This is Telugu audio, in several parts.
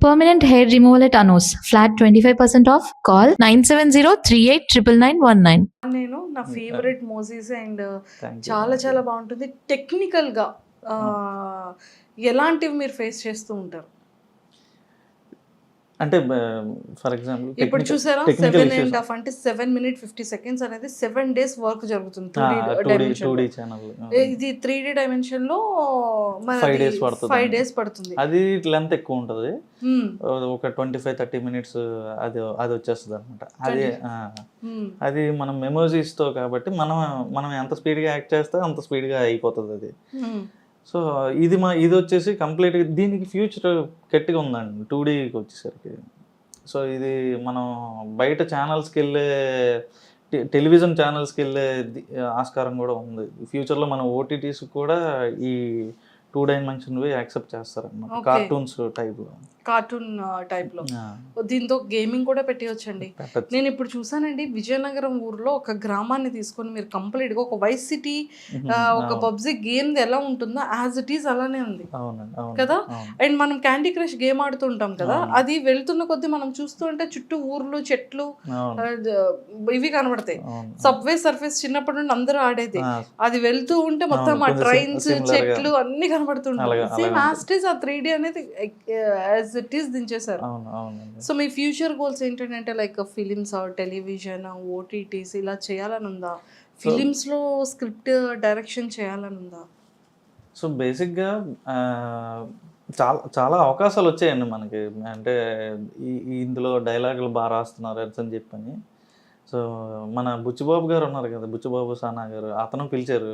Permanent hair removal at Anos. Flat 25% off. Call 970-389919. నేను నా favourite movies and thank you. చాలా చాలా బాగుంటుంది టెక్నికల్గా. ఎలాంటివి మీరు ఫేస్ చేస్తూ ఉంటారు? అంటే ఫర్ ఎగ్జాంపుల్ ఇప్పుడు చూసారా 7.5 అంటే 7 minutes 50 seconds అనేది 7 days వర్క్ జరుగుతుంది 2D ఛానల్. ఇది 3D డైమెన్షన్ లో 5 days పడుతుంది. 5 days పడుతుంది. అది లెంత్ ఎక్కువ ఉంటుంది, ఒక 25-30 minutes అది వచ్చేస్తుంది అనమాట. అది మనం మెమోరీస్ తో కాబట్టి మనం ఎంత స్పీడ్ గా యాక్ట్ చేస్తే అంత స్పీడ్ గా అయిపోతుంది అది. సో ఇది వచ్చేసి కంప్లీట్గా దీనికి ఫ్యూచర్ గట్టిగా ఉందండి 2Dకి వచ్చేసరికి. సో ఇది మనం బయట ఛానల్స్కి వెళ్ళే టెలివిజన్ ఛానల్స్కి వెళ్ళే ఆస్కారం కూడా ఉంది. ఫ్యూచర్లో మన ఓటీటీస్ కూడా ఈ 2 dimension యాక్సెప్ట్ చేస్తారన్నమాట, కార్టూన్స్ టైప్లో. కార్టూన్ టైప్లో దీంతో గేమింగ్ కూడా పెట్టవచ్చండి. నేను ఇప్పుడు చూసానండి, విజయనగరం ఊర్లో ఒక గ్రామాన్ని తీసుకొని మీరు కంప్లీట్గా ఒక వైస్ సిటీ ఒక పబ్జీ గేమ్ ఎలా ఉంటుందో యాజ్ ఇట్ ఈస్ అలానే ఉంది కదా. అండ్ మనం క్యాండీ క్రష్ గేమ్ ఆడుతుంటాం కదా, అది వెళ్తున్న కొద్దీ మనం చూస్తుంటే చుట్టూ ఊర్లు చెట్లు ఇవి కనబడతాయి. సబ్వే సర్ఫేస్ చిన్నప్పటి నుండి అందరూ ఆడేది, అది వెళ్తూ ఉంటే మొత్తం ఆ ట్రైన్స్ చెట్లు అన్ని కనబడుతుంటాయి. సేమ్ యాజ్ ఇట్ ఈస్ ఆ 3D అనేది యాజ్ ఇట్ ఈస్ దించేశారు. సో మీ ఫ్యూచర్ గోల్స్ ఏంటంటే లైక్ ఫిలిమ్స్, టెలివిజన్, ఓటీటీస్ ఇలా చేయాలని ఉందా? ఫిలిమ్స్ లో స్క్రిప్ట్ డైరెక్షన్ చేయాలని ఉందా? సో బేసిక్గా చాలా చాలా అవకాశాలు వచ్చాయండి మనకి. అంటే ఇందులో డైలాగులు బాగా రాస్తున్నారు అని చెప్పని. సో మన బుచ్చిబాబు గారు ఉన్నారు కదా, బుచ్చిబాబు సానా గారు, అతను పిలిచారు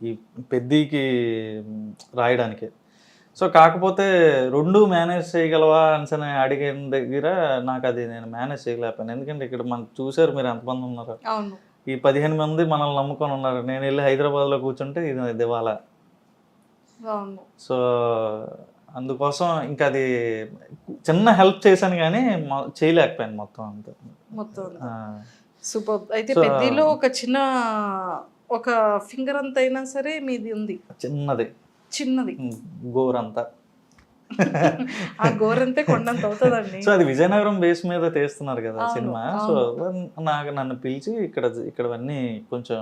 ఈ పెద్దీకి రాయడానికి. సో కాకపోతే 2 మేనేజ్ చేయగలవా అని అడిగిన దగ్గర నాకు అది నేను మేనేజ్ చేయలేకపోయాను. ఎందుకంటే ఇక్కడ మనం చూసారు మీరు ఎంతమంది ఉన్నారు, ఈ 15 మంది మనల్ని నమ్ముకొని ఉన్నారు. నేను వెళ్ళి హైదరాబాద్లో కూర్చుంటే ఇది దివాలా. సో అందుకోసం ఇంకా అది చిన్న హెల్ప్ చేశాను కానీ చేయలేకపోయాను మొత్తం అంతా. సూపర్. అయితే పెద్దలో ఒక చిన్న ఒక ఫింగర్ అంత అయినా సరే మీది ఉంది, చిన్నది గోరంతా. ఆ గోరంతే కొండంత అవుతుందండి. సో అది విజయనగరం బేస్ మీద తీస్తున్నారు కదా సినిమా. సో నన్ను పిలిచి ఇక్కడవన్నీ కొంచెం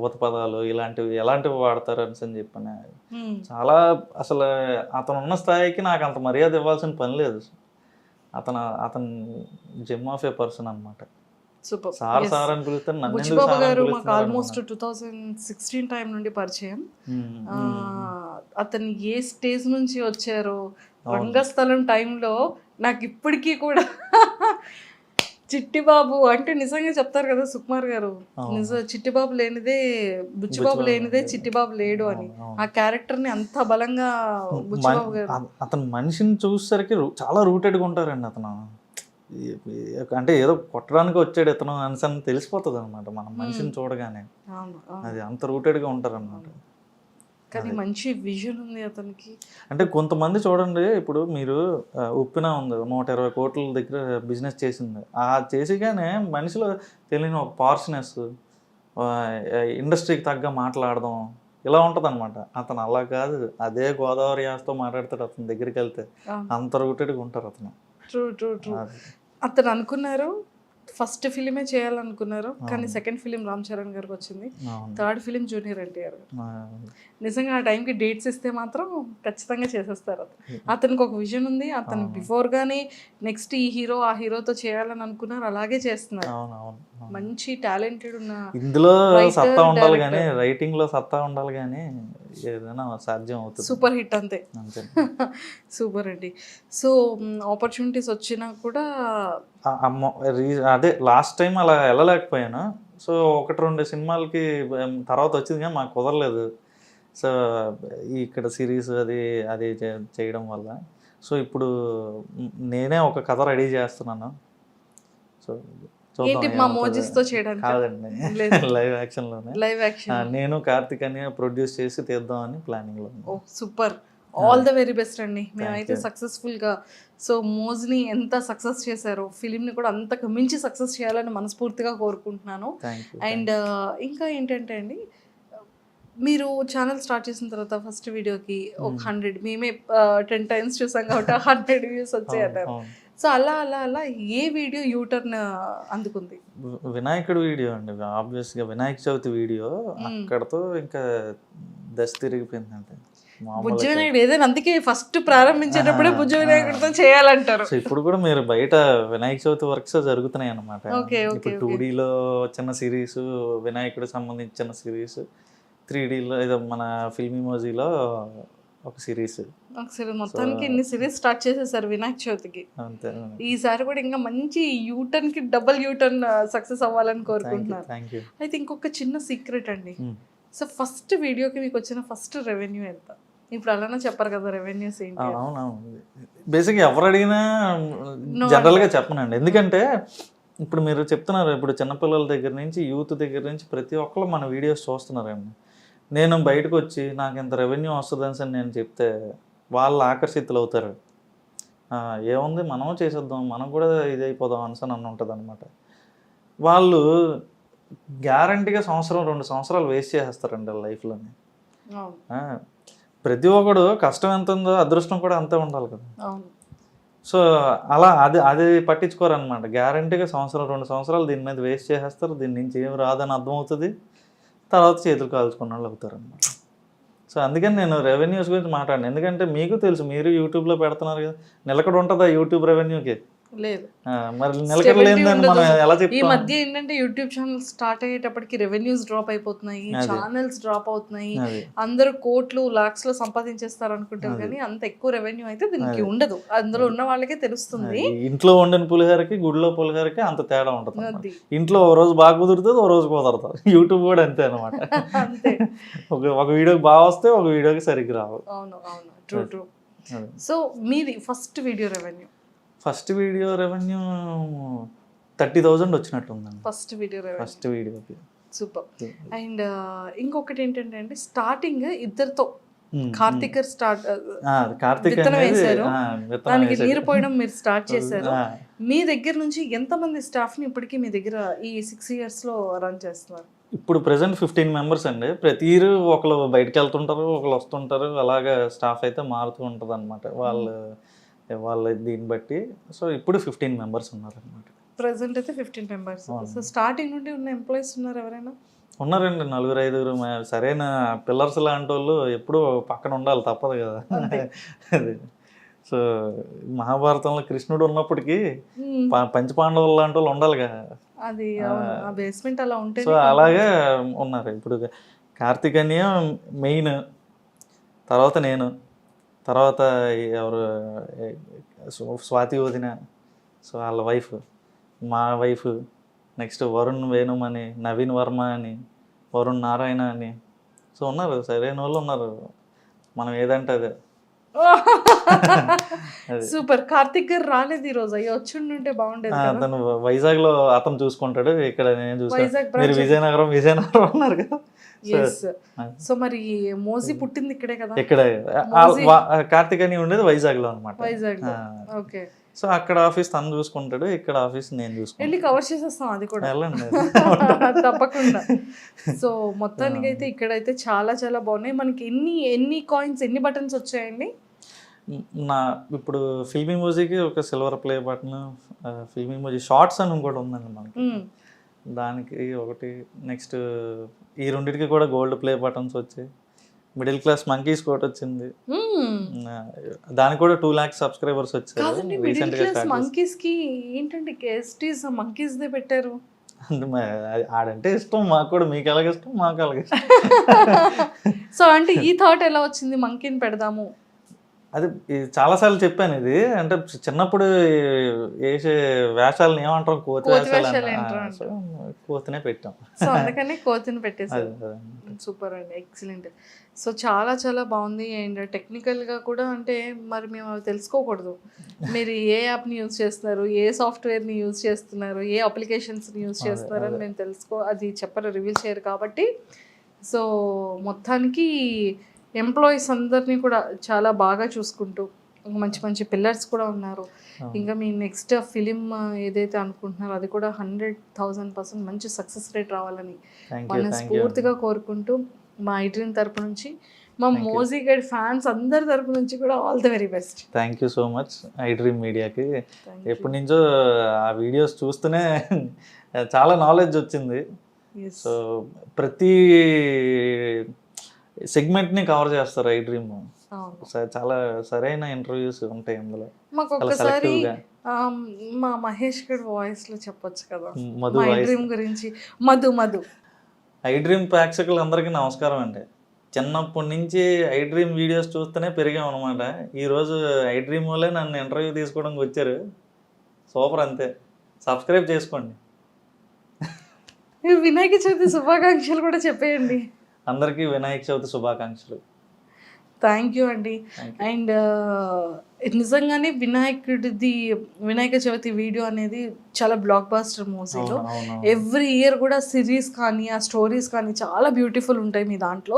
ఊత పదాలు ఎలాంటివి వాడతారు అని చెప్పాను. చాలా అసలు అతను ఉన్న స్థాయికి నాకు అంత మర్యాద ఇవ్వాల్సిన పని లేదు. అతను జెమ్ ఆఫ్ ఏ పర్సన్ అనమాట. సార్ అని పిలుస్తారు. బుచ్చిబాబు గారు మాకు ఆల్మోస్ట్ 2016 టైం నుండి పరిచయం. అతను ఏ స్టేజ్ నుంచి వచ్చారో రంగస్థలం టైంలో నాకు ఇప్పటికీ కూడా చిట్టిబాబు అంటే నిజంగా చెప్తారు కదా సుకుమార్ గారు, చిట్టిబాబు లేనిదే బుచ్చిబాబు లేనిదే చిట్టిబాబు లేడు అని. ఆ క్యారెక్టర్ ని అంత బలంగా బుచ్చిబాబు గారు. అతను మనిషిని చూసేసరికి చాలా రూటెడ్గా ఉంటారండి. అతను అంటే ఏదో కొట్టడానికి వచ్చాడు ఇతను అని తెలిసిపోతుంది అనమాట మనం మనిషిని చూడగానే. అది అంత రూటెడ్గా ఉంటారు అనమాట. కానీ మంచి విజన్ ఉంది అతనికి. అంటే కొంతమంది చూడండి, ఇప్పుడు మీరు ఉప్పిన ఉంది 120 కోట్ల దగ్గర బిజినెస్ చేసింది, ఆ చేసిగానే మనిషిలో తెలియని ఒక పార్ష్నెస్, ఇండస్ట్రీకి తగ్గ మాట్లాడదాం ఇలా ఉంటుంది అనమాట. అతను అలా కాదు, అదే గోదావరి యాసతో మాట్లాడతాడు. అతని దగ్గరికి వెళ్తే అంత రూటెడ్గా ఉంటారు అతను. ట్రూ. అతను అనుకున్నారు ఫస్ట్ ఫిలిమే చేయాలనుకున్నారు, కానీ సెకండ్ ఫిలిం రామ్ చరణ్ గారికి వచ్చింది, థర్డ్ ఫిలిం జూనియర్ ఎన్టీఆర్ గారు. నిజంగా ఆ టైంకి డేట్స్ ఇస్తే మాత్రం ఖచ్చితంగా చేసేస్తారు. అతనికి ఒక విజన్ ఉంది. అతను బిఫోర్ గానే నెక్స్ట్ ఈ హీరో ఆ హీరోతో చేయాలని అనుకున్నారు, అలాగే చేస్తున్నారు. మంచి టాలెంటెడ్ ఉన్న ఇందులో సత్తా ఉండాలి కానీ, రైటింగ్ లో సత్తా ఉండాలి కానీ ఏదైనా సాధ్యం అవుతుంది. సూపర్ హిట్ అంతే. సూపర్ అండి. సో ఆపర్చునిటీస్ వచ్చినా కూడా అదే లాస్ట్ టైం అలా వెళ్ళలేకపోయాను. సో 1-2 సినిమాలకి తర్వాత వచ్చింది కానీ మాకు కుదరలేదు. సో ఇక్కడ సిరీస్ అది చేయడం వల్ల సో ఇప్పుడు నేనే ఒక కథ రెడీ చేస్తున్నాను. సో కాదండి, లైవ్ యాక్షన్ నేను కార్తిక్ అని ప్రొడ్యూస్ చేసి తీద్దామని ప్లానింగ్ లో. Super. All the very best అండి. మేమైతే సక్సెస్ఫుల్గా సో మోజ్ని ఎంత సక్సెస్ చేశారో ఫిలింని కూడా అంతకు మించి సక్సెస్ చేయాలని మనస్ఫూర్తిగా కోరుకుంటున్నాను. అండ్ ఇంకా ఏంటంటే అండి, మీరు ఛానల్ స్టార్ట్ చేసిన తర్వాత ఫస్ట్ వీడియోకి ఒక 100 మేమే 10 టైమ్స్ చూసాం కాబట్టి 100 వ్యూస్ వచ్చాయి అన్నారు. సో అలా అలా అలా ఏ వీడియో యూటర్న్ అందుకుంది? వినాయకుడి వీడియో అండి. ఆబ్వియస్గా వినాయక చవితి వీడియో అక్కడతో ఇంకా దశ తిరిగిపోయిందంటే బుజ్జి వినాయకుడు ఏదైనా అందుకే ఫస్ట్ ప్రారంభించేటప్పుడే బుజ్జి వినాయకుడితో చేయాలంటారు. సో ఇప్పుడు కూడా మీరు బయట వినాయక చవితి వర్క్స్ జరుగుతున్నాయి అన్నమాట. ఇప్పుడు 2Dలో చిన్న సిరీస్, వినాయకుడికి సంబంధించిన సిరీస్, 3Dలో ఏదో మన ఫిల్మ్ ఇమోజీలో ఒక సిరీస్. మొత్తానికి ఇన్ని సిరీస్ స్టార్ట్ చేసేసారు వినాయక చవితికి. అంతే. ఈసారి కూడా ఇంకా మంచి యూటర్న్ కి డబుల్ యూటర్న్ సక్సెస్ అవ్వాలని కోరుకుంటున్నాను. అయితే ఇంకొక చిన్న సీక్రెట్ అండి. సో ఫస్ట్ వీడియోకి మీకు వచ్చిన ఫస్ట్ రెవెన్యూ ఎంత? ఇప్పుడు అలానే చెప్పరు కదా రెవెన్యూస్ ఏంటి? అవునవును. బేసిక్గా ఎవరు అడిగినా జనరల్గా చెప్పనండి. ఎందుకంటే ఇప్పుడు మీరు చెప్తున్నారు, ఇప్పుడు చిన్నపిల్లల దగ్గర నుంచి యూత్ దగ్గర నుంచి ప్రతి ఒక్కరు మన వీడియోస్ చూస్తున్నారండి. నేను బయటకు వచ్చి నాకు ఇంత రెవెన్యూ వస్తుందని నేను చెప్తే వాళ్ళు ఆకర్షితులు అవుతారు. ఏముంది మనం చేసేద్దాం, మనం కూడా ఇది అయిపోదాం అని ఉంటుంది అనమాట. వాళ్ళు గ్యారంటీగా 1-2 సంవత్సరాలు వేస్ట్ చేసేస్తారండి వాళ్ళ లైఫ్లోని. ప్రతి ఒక్కడు కష్టం ఎంత ఉందో అదృష్టం కూడా అంతే ఉండాలి కదా. సో అలా అది పట్టించుకోరనమాట. గ్యారంటీగా 1-2 సంవత్సరాలు దీని మీద వేస్ట్ చేసేస్తారు. దీని నుంచి ఏం రాదని అర్థమవుతుంది. తర్వాత చేతులు కాల్చుకున్న వాళ్ళు అవుతారు అన్నమాట. సో అందుకని నేను రెవెన్యూస్ గురించి మాట్లాడాను. ఎందుకంటే మీకు తెలుసు, మీరు యూట్యూబ్లో పెడుతున్నారు కదా, నిలకడ ఉంటుందా యూట్యూబ్ రెవెన్యూకి? లేదు. మరి నిలకడ లేదని మనం ఎలా చెప్తాం? ఈ మధ్య ఏంటంటే యూట్యూబ్ ఛానల్ స్టార్ట్ అయ్యేటప్పటికి రెవెన్యూస్ డ్రాప్ అయిపోతున్నాయి, ఛానల్స్ డ్రాప్ అవుతున్నాయి. అందరూ కోట్లు లాక్స్ లో సంపాదించేస్తారు అనుకుంటారు, కానీ అంత ఎక్కువ రెవెన్యూ అయితే దీనికి ఉండదు. అందులో ఉన్న వాళ్ళకే తెలుస్తుంది. ఇంట్లో వండిన పులిహోరకి గుడిలో పులిహోరకి అంత తేడా ఉంటుంది. ఇంట్లో ఓ రోజు బాగా కుదురుతుంది, ఓ రోజు కుదరదు. యూట్యూబ్ కూడా అంతే అనమాట. అంతే. ఒక వీడియోకి బాగా వస్తే ఒక వీడియోకి సరిగ్గా రావు. అవును అవును, ట్రూ ట్రూ. సో మీది first video revenue? First video revenue 30,000 వచ్చినట్టు ఉందండి. ఫస్ట్ వీడియోకి. సూపర్. అండ్ ఇంకొకటి ఏంటంటే అండి, స్టార్టింగ్ ఇద్దరితో కార్తిక్ వేశారు, దానికి నీరు పోయడం మీరు స్టార్ట్ చేశారు. మీ దగ్గర నుంచి ఎంతమంది స్టాఫ్ ని ఇప్పటికీ మీ దగ్గర ఈ 6 years లో రన్ చేస్తున్నారు? ఇప్పుడు ప్రెసెంట్ 15 మెంబర్స్ అండి. ప్రతి ఇయర్ ఒకళ్ళు బయటకు వెళ్తుంటారు, ఒకళ్ళు వస్తుంటారు. అలాగా స్టాఫ్ అయితే మారుతూ ఉంటుంది అనమాట వాళ్ళ దీన్ని బట్టి. సో ఇప్పుడు 15 మెంబర్స్ ఉన్నారు అనమాట. ప్రెసెంట్ అయితే 15 మెంబర్స్. సో స్టార్టింగ్ నుండి ఉన్న ఎంప్లాయీస్ ఉన్నారు ఎవరైనా? ఉన్నారండి, 4-5. సరైన పిల్లర్స్ లాంటి వాళ్ళు ఎప్పుడు పక్కన ఉండాలి, తప్పదు కదా. అది సో మహాభారతంలో కృష్ణుడు ఉన్నప్పటికీ పంచపాండవులు లాంటి వాళ్ళు ఉండాలి కదా. అది బేస్మెంట్ అలా ఉంటే. సో అలాగే ఉన్నారు. ఇప్పుడు కార్తిక్ అన్నయ్య మెయిన్, తర్వాత నేను, తర్వాత ఎవరు స్వాతి వదిన, సో వాళ్ళ వైఫ్, మా వైఫ్, నెక్స్ట్ వరుణ్ వేణుమ్ అని, నవీన్ వర్మ అని, వరుణ్ నారాయణ అని. సో ఉన్నారు, సరైన వాళ్ళు ఉన్నారు. మనం ఏదంటే అదే. సూపర్. కార్తిక్ గారు రాలేదు ఈరోజు, అయ్యో వచ్చుంటే బాగుండేది. అతను వైజాగ్లో అతను చూసుకుంటాడు, ఇక్కడ నేను చూసుకుంటాను. మీరు విజయనగరం ఉన్నారు కదా. సో మరి మోజీ పుట్టింది ఇక్కడే కదా? ఇక్కడే. కార్తిక్ అని ఉండేది వైజాగ్లో అనమాట. వైజాగ్. ఓకే. సో అక్కడ ఆఫీస్ తను చూసుకుంటాడు, ఇక్కడ ఆఫీస్ నేను చూసుకుంటాను. వెళ్ళి కవర్ చేసేస్తాం అది కూడా. తప్పకుండా. సో మొత్తానికి అయితే ఇక్కడైతే చాలా చాలా బాగున్నాయి. మనకి ఎన్ని కాయిన్స్, ఎన్ని బటన్స్ వచ్చాయండి? ఇప్పుడు ఫిల్మ్ ఇమోజీకి ఒక silver play button, film emoji shorts అని ఇంకోటి ఉందండి మనకి, దానికి ఒకటి. నెక్స్ట్ ఈ రెండింటికి కూడా గోల్డ్ ప్లే బటన్స్ వచ్చాయి. మిడిల్ క్లాస్ మంకీస్ కోట్ వచ్చింది, దానికి కూడా 2 lakhs సబ్స్క్రైబర్స్ వచ్చారు. మంకీస్ కి ఏంటంటే మంకీస్ దే పెట్టారు. ఆడంటే ఇష్టం మాకు కూడా, మీకు ఎలాగ ఇష్టం మాకు అలాగే ఇష్టం. సో అంటే ఈ థాట్ ఎలా వచ్చింది మంకీని పెడదాము? అది చాలాసార్లు చెప్పాను. ఇది అంటే చిన్నప్పుడు వేసే వేషాలను ఏమంటాం, కోతి వేషాలు, కోతినే పెట్టాం. సో అందుకని కోతిని పెట్టేసారు. సూపర్ అండి, ఎక్సలెంట్. సో చాలా చాలా బాగుంది. అండ్ టెక్నికల్గా కూడా అంటే మరి మేము అవి తెలుసుకోకూడదు. మీరు ఏ యాప్ని యూజ్ చేస్తున్నారు, ఏ సాఫ్ట్వేర్ని యూజ్ చేస్తున్నారు, ఏ అప్లికేషన్స్ని యూజ్ చేస్తున్నారు అని మేము అది చెప్పరు, రివీల్ చేయరు. కాబట్టి సో మొత్తానికి ఎంప్లాయీస్ అందరినీ కూడా చాలా బాగా చూసుకుంటూ మంచి మంచి పిల్లర్స్ కూడా ఉన్నారు. ఇంకా మీ నెక్స్ట్ ఫిలిం ఏదైతే అనుకుంటున్నారో అది కూడా 100,000% మంచి సక్సెస్ రేట్ రావాలని మనస్ఫూర్తిగా కోరుకుంటూ మా ఐడ్రీమ్ తరపు నుంచి, మా మోజీ గైడ్ ఫ్యాన్స్ అందరి తరపు నుంచి కూడా all the very best. Thank you so much iDream మీడియాకి. ఎప్పటి నుంచో ఆ వీడియోస్ చూస్తూనే చాలా నాలెడ్జ్ వచ్చింది. సో ప్రతి సెగ్మెంట్ని కవర్ చేస్తారు ఐడ్రీమ్. చాలా సరైన ఇంటర్వ్యూస్ ఉంటాయి అందులో. మాకు ఒక్కసారి మా మహేష్ గడ్ వాయిస్ లో చెప్పొచ్చు కదా ఐడ్రీమ్ గురించి. మధు ఐడ్రీమ్ ప్రేక్షకులందరికీ నమస్కారం అండి. చిన్నప్పటి నుంచి ఐడ్రీమ్ వీడియోస్ చూస్తూనే పెరిగాం అనమాట. ఈరోజు ఐడ్రీమ్ వాళ్ళే నన్ను ఇంటర్వ్యూ తీసుకోవడానికి వచ్చారు. సూపర్, అంతే. సబ్స్క్రైబ్ చేసుకోండి. వినాయక చవితి శుభాకాంక్షలు కూడా చెప్పేయండి అందరికీ. వినాయక చవితి శుభాకాంక్షలు. థ్యాంక్ యూ అండి. అండ్ నిజంగానే వినాయక చవితి వీడియో అనేది చాలా బ్లాక్ బాస్టర్ మూవీలో. ఎవ్రీ ఇయర్ కూడా సిరీస్ కానీ ఆ స్టోరీస్ కానీ చాలా బ్యూటిఫుల్ ఉంటాయి మీ దాంట్లో.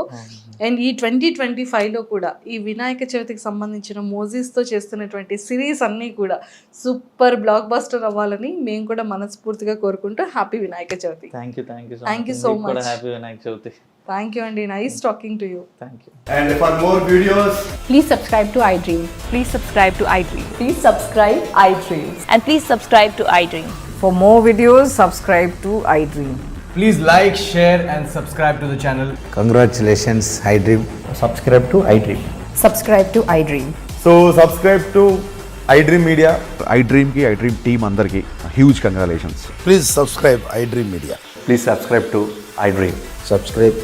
అండ్ ఈ 2025లో కూడా ఈ వినాయక చవితికి సంబంధించిన మూవీస్తో చేస్తున్నటువంటి సిరీస్ అన్నీ కూడా సూపర్ బ్లాక్ బాస్టర్ అవ్వాలని మేము కూడా మనస్ఫూర్తిగా కోరుకుంటూ happy Vinayaka Chavithi. Thank you so much. Happy Vinayaka Chavithi. Thank you, Andy. Nice talking to you. Thank you. And for more videos, please subscribe to iDream. Please subscribe to iDream. Please subscribe iDream. And please subscribe to iDream. For more videos, subscribe to iDream. please like, share and subscribe to the channel. Congratulations, iDream. Subscribe to iDream. Subscribe to iDream. So subscribe to iDream Media. iDream ki iDream team andarki huge congratulations. Please subscribe iDream Media. Please subscribe to iDream. Subscribe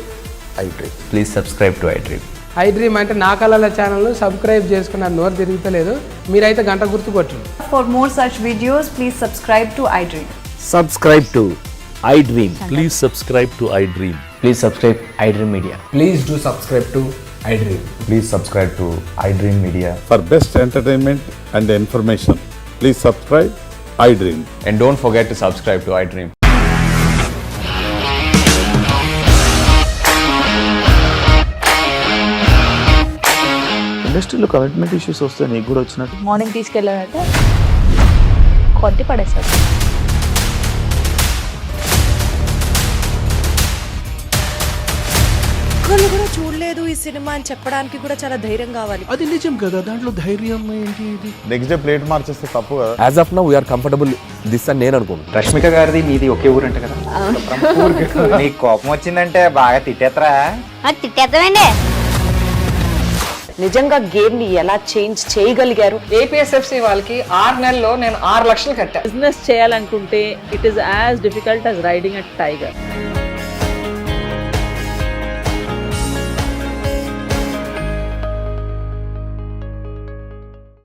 iDream. Please subscribe to iDream. iDream అంటే నా కళల ఛానల్ సబ్స్క్రైబ్ చేసుకున్న నోరు తిరుగుతలేదు, మీరైతే గంట గుర్తు కొట్టండి. For more such videos, please subscribe to iDream. Subscribe to iDream. Please subscribe to iDream. Please subscribe iDream Media. Please do subscribe to iDream. Please subscribe to iDream Media. For best entertainment and information, please subscribe iDream. And don't forget to subscribe to iDream. ఇండస్ట్రీలో కమిట్మెంట్ ఇష్యూస్ వస్తే నీకు కూడా వచ్చినట్టు మార్నింగ్ తీసుకెళ్ళాలంటే కొట్టి పడేస్తారు. ఒక్కళ్ళు కూడా చూడలేదు ఈ సినిమా అని చెప్పడానికి కూడా చాలా ధైర్యం కావాలి. అది నిజం కదా, దాంట్లో ధైర్యం ఏంటి? ఇది నెక్స్ట్ డే ప్లేట్ మార్చేస్తే తప్పు కదా. As of now we are comfortable this అని నేను అనుకుంటున్నాను. రష్మిక గారిది మీది ఒకే ఊరు అంట కదా. నీకు కోపం వచ్చిందంటే బాగా తిట్టేత్తరా? తిట్టేద్దామండి. నిజంగా గేమ్ ని ఎలా చేంజ్ చేయగలిగారు? ఏపీఎస్ఎఫ్సి వాళ్ళకి 6 నెలల్లో నేను 6 లక్షలు కట్టా. బిజినెస్ చేయాలనుకుంటే it is as difficult as riding a tiger.